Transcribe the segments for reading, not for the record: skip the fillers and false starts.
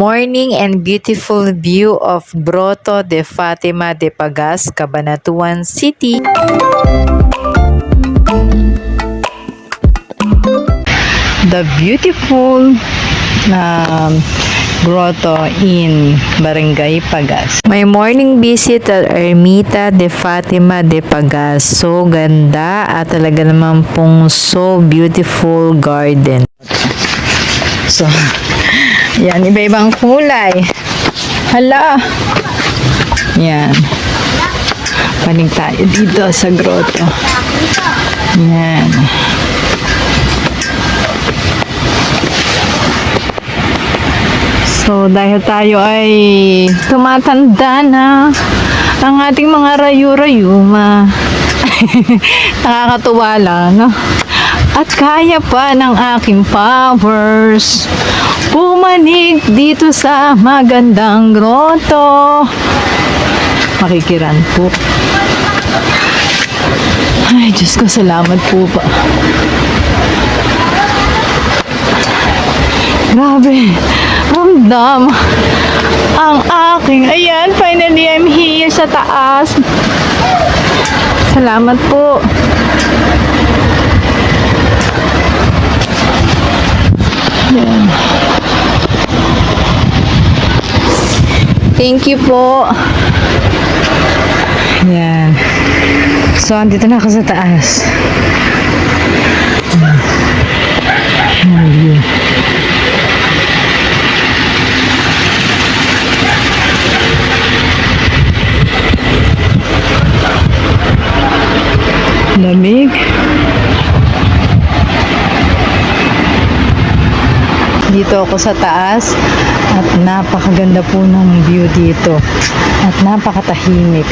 morning and beautiful view of Grotto de Fatima de Pagas, Cabanatuan City. The beautiful grotto in Barangay Pagas. My morning visit at Ermita de Fatima de Pagas. So ganda at talaga naman pong so beautiful garden. So, yan, iba-ibang kulay. Hala! Yan. Paling tayo dito sa grotto. Yan. So, dahil tayo ay tumatanda na, ang ating mga rayu-rayuma. Nakakatuwa lang, no? At kaya pa ng aking powers pumanig dito sa magandang grotto. Makikiran po. Ay, Diyos ko, salamat po pa. Grabe, ramdam ang aking, ayan, finally I'm here sa taas. Salamat po. Ayan. Thank you po. Ayan. So, andito na ako sa taas. Ayan. Lamig. Dito ako sa taas at napakaganda po ng view dito at napakatahimik.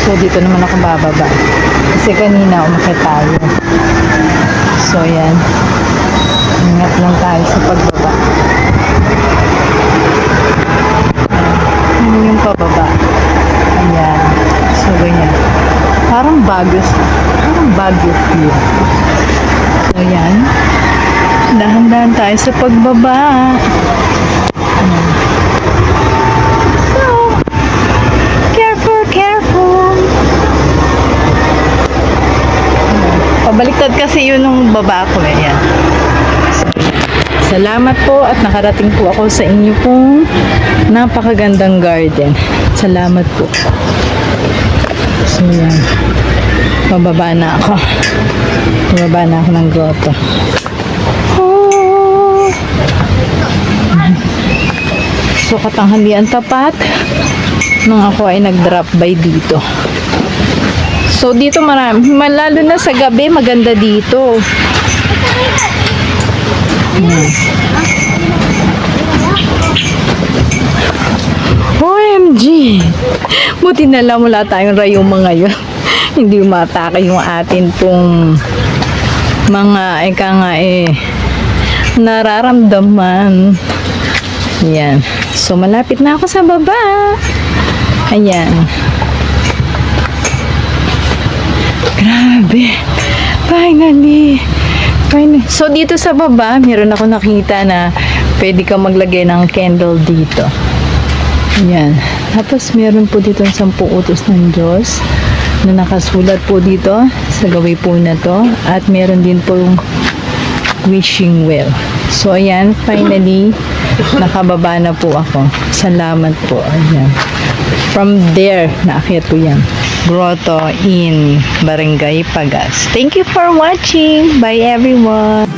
So dito naman ako bababa kasi kanina umakyat tayo. So yan, ingat lang tayo sa pagbaba. Ano yung pababa? Ayan. So, ganyan. Parang Baguio feel. So, yan. Dahan-dahan tayo sa pagbaba. Ayan. So, careful. Ayan. Pabaliktad kasi yun nung baba ko. Ayan. So, salamat po at nakarating po ako sa inyo pong napakagandang garden. Salamat po. So yan. Pababa na ako. Pababa na ako ng grotto. Oh. So katanghalian tapat nung ako ay nag-drop by dito. So dito marami. Lalo na sa gabi maganda dito. OMG! Buti na lang wala tayong rayuma ngayon. Hindi umatake yung atin pong mga nararamdaman. Ayan. So, malapit na ako sa baba. Ayan. Grabe. Finally. So, dito sa baba, meron ako nakita na pwede kang maglagay ng candle dito. Ayan. Tapos, meron po dito 10 utos ng Diyos na nakasulat po dito sa gawi po na to. At meron din po yung wishing well. So, ayan. Finally, nakababa na po ako. Salamat po. Ayan. From there, naakyat po yan. Grotto in Barangay Pagas. Thank you for watching. Bye everyone.